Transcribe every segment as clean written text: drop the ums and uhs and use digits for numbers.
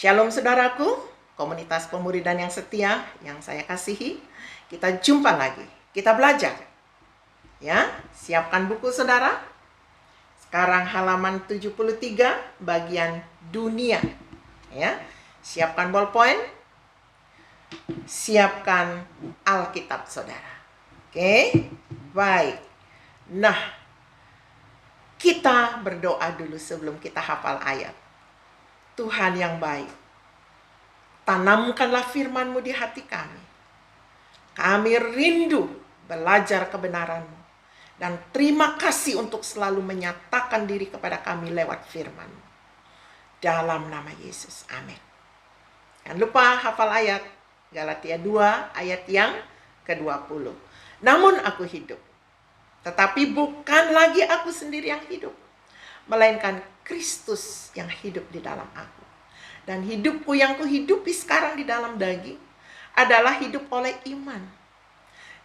Shalom saudaraku, komunitas pemuridan yang setia, yang saya kasihi. Kita jumpa lagi, kita belajar. Ya, siapkan buku saudara. Sekarang halaman 73, bagian dunia. Ya, siapkan ballpoint. Siapkan Alkitab saudara. Oke, baik. Nah, kita berdoa dulu sebelum kita hafal ayat. Tuhan yang baik, tanamkanlah firman-Mu di hati kami. Kami rindu belajar kebenaran-Mu. Dan terima kasih untuk selalu menyatakan diri kepada kami lewat firman-Mu. Dalam nama Yesus, amin. Jangan lupa hafal ayat Galatia 2 ayat yang ke-20. Namun aku hidup, tetapi bukan lagi aku sendiri yang hidup, melainkan Kristus yang hidup di dalam aku. Dan hidupku yang kuhidupi sekarang di dalam daging adalah hidup oleh iman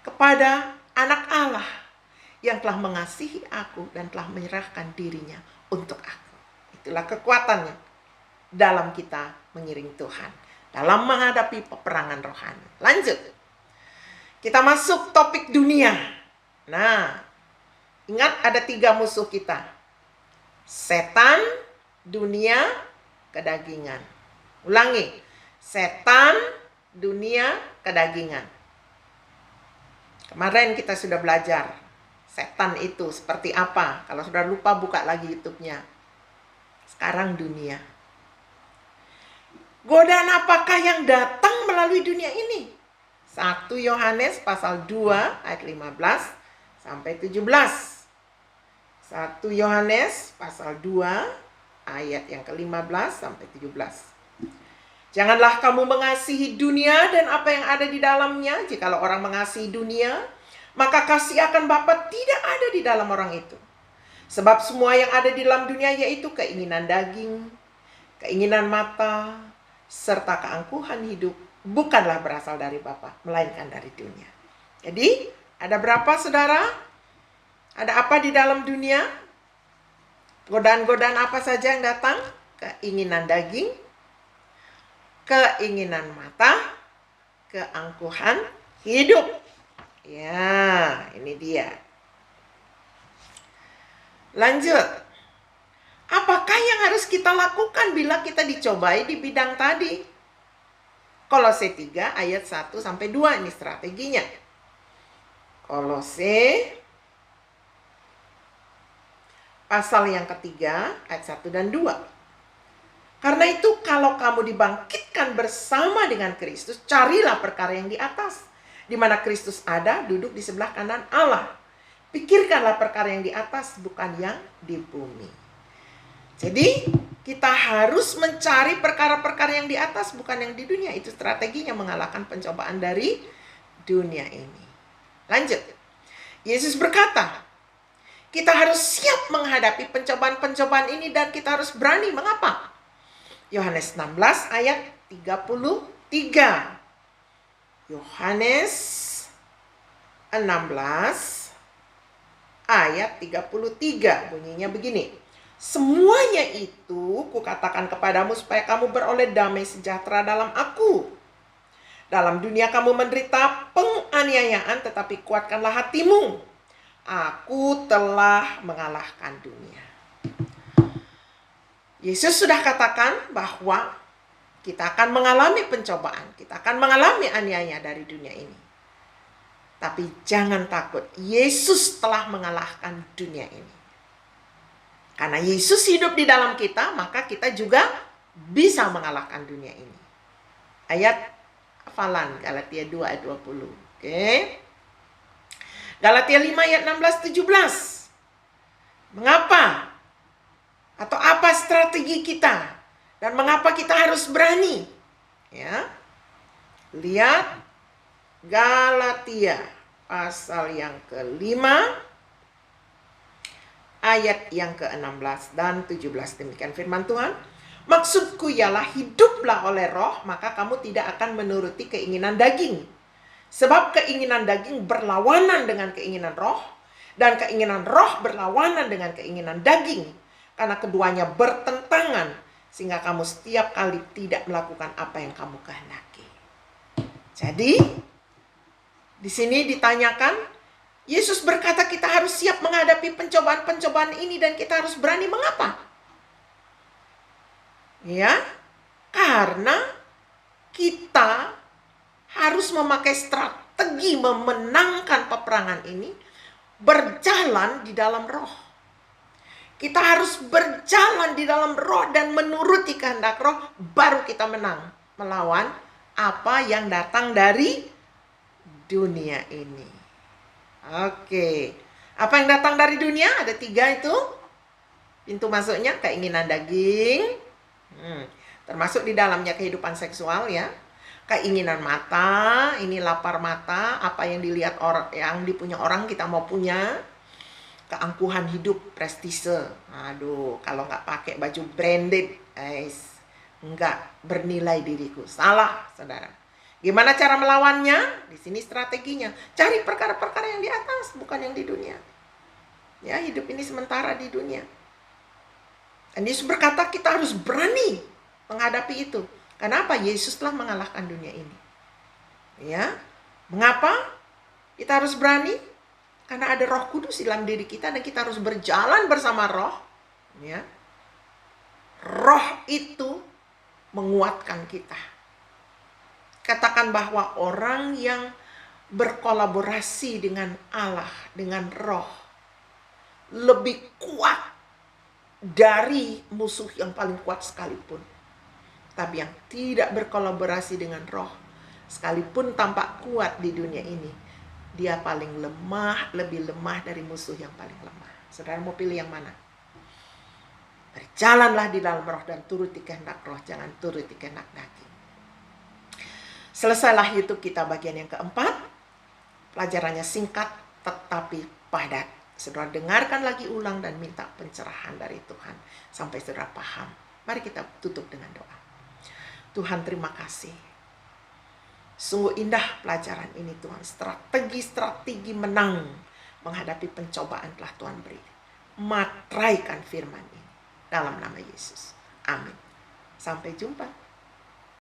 kepada Anak Allah yang telah mengasihi aku dan telah menyerahkan dirinya untuk aku. Itulah kekuatannya dalam kita mengiring Tuhan, dalam menghadapi peperangan rohani. Lanjut. Kita masuk topik dunia. Nah, ingat ada 3 musuh kita. Setan, dunia, kedagingan. Ulangi. Setan, dunia, kedagingan. Kemarin kita sudah belajar setan itu seperti apa. Kalau sudah lupa, buka lagi YouTube-nya. Sekarang dunia. Godaan apakah yang datang melalui dunia ini? 1 Yohanes pasal 2 ayat 15 sampai 17. 1 Yohanes pasal 2 ayat yang ke-15 sampai 17. Janganlah kamu mengasihi dunia dan apa yang ada di dalamnya. Jikalau orang mengasihi dunia, maka kasih akan Bapa tidak ada di dalam orang itu. Sebab semua yang ada di dalam dunia, yaitu keinginan daging, keinginan mata, serta keangkuhan hidup, bukanlah berasal dari Bapa, melainkan dari dunia. Jadi, ada berapa saudara? Ada apa di dalam dunia? Godaan-godaan apa saja yang datang? Keinginan daging, keinginan mata, keangkuhan hidup. Ya, ini dia. Lanjut. Apakah yang harus kita lakukan bila kita dicobai di bidang tadi? Kolose 3 ayat 1 sampai 2 ini strateginya. Kolose pasal yang ketiga, ayat 1 dan 2. Karena itu, kalau kamu dibangkitkan bersama dengan Kristus, carilah perkara yang di atas, di mana Kristus ada, duduk di sebelah kanan Allah. Pikirkanlah perkara yang di atas, bukan yang di bumi. Jadi, kita harus mencari perkara-perkara yang di atas, bukan yang di dunia. Itu strateginya mengalahkan pencobaan dari dunia ini. Lanjut. Yesus berkata, kita harus siap menghadapi pencobaan-pencobaan ini dan kita harus berani. Mengapa? Yohanes 16 ayat 33. Yohanes 16 ayat 33 bunyinya begini. Semuanya itu kukatakan kepadamu supaya kamu beroleh damai sejahtera dalam aku. Dalam dunia kamu menderita penganiayaan, tetapi kuatkanlah hatimu. Aku telah mengalahkan dunia. Yesus sudah katakan bahwa kita akan mengalami pencobaan. Kita akan mengalami aniaya dari dunia ini. Tapi jangan takut. Yesus telah mengalahkan dunia ini. Karena Yesus hidup di dalam kita, maka kita juga bisa mengalahkan dunia ini. Ayat hafalan Galatia 2 ayat 20. Oke. Galatia 5 ayat 16-17. Mengapa? Atau apa strategi kita? Dan mengapa kita harus berani? Ya. Lihat Galatia pasal yang ke-5 ayat yang ke-16 dan 17. Demikian firman Tuhan. Maksudku ialah hiduplah oleh roh, maka kamu tidak akan menuruti keinginan daging. Sebab keinginan daging berlawanan dengan keinginan roh, dan keinginan roh berlawanan dengan keinginan daging. Karena keduanya bertentangan, sehingga kamu setiap kali tidak melakukan apa yang kamu kehendaki. Jadi, di sini ditanyakan, Yesus berkata kita harus siap menghadapi pencobaan-pencobaan ini dan kita harus berani. Mengapa? Ya, karena kita harus memakai strategi memenangkan peperangan ini, berjalan di dalam roh. Kita harus berjalan di dalam roh dan menuruti kehendak roh, baru kita menang melawan apa yang datang dari dunia ini. Oke, apa yang datang dari dunia? Ada 3 itu. Pintu masuknya keinginan daging, termasuk di dalamnya kehidupan seksual ya. Keinginan mata, ini lapar mata, apa yang dilihat orang, yang dipunya orang kita mau punya. Keangkuhan hidup, prestise. Aduh, kalau nggak pakai baju branded, nggak bernilai diriku. Salah, saudara. Gimana cara melawannya? Di sini strateginya. Cari perkara-perkara yang di atas, bukan yang di dunia. Ya, hidup ini sementara di dunia. Dan Yesus berkata kita harus berani menghadapi itu. Kenapa? Yesus telah mengalahkan dunia ini. Ya. Mengapa kita harus berani? Karena ada Roh Kudus dalam diri kita dan kita harus berjalan bersama Roh. Ya. Roh itu menguatkan kita. Katakan bahwa orang yang berkolaborasi dengan Allah, dengan Roh, lebih kuat dari musuh yang paling kuat sekalipun. Tapi yang tidak berkolaborasi dengan roh, sekalipun tampak kuat di dunia ini, dia paling lemah, lebih lemah dari musuh yang paling lemah. Saudara mau pilih yang mana? Berjalanlah di dalam roh dan turuti kehendak roh, jangan turuti kehendak daging. Selesailah itu kita bagian yang keempat. Pelajarannya singkat tetapi padat. Saudara dengarkan lagi ulang dan minta pencerahan dari Tuhan sampai saudara paham. Mari kita tutup dengan doa. Tuhan, terima kasih. Sungguh indah pelajaran ini Tuhan. Strategi-strategi menang menghadapi pencobaan telah Tuhan beri. Matraikan firman ini dalam nama Yesus. Amin. Sampai jumpa.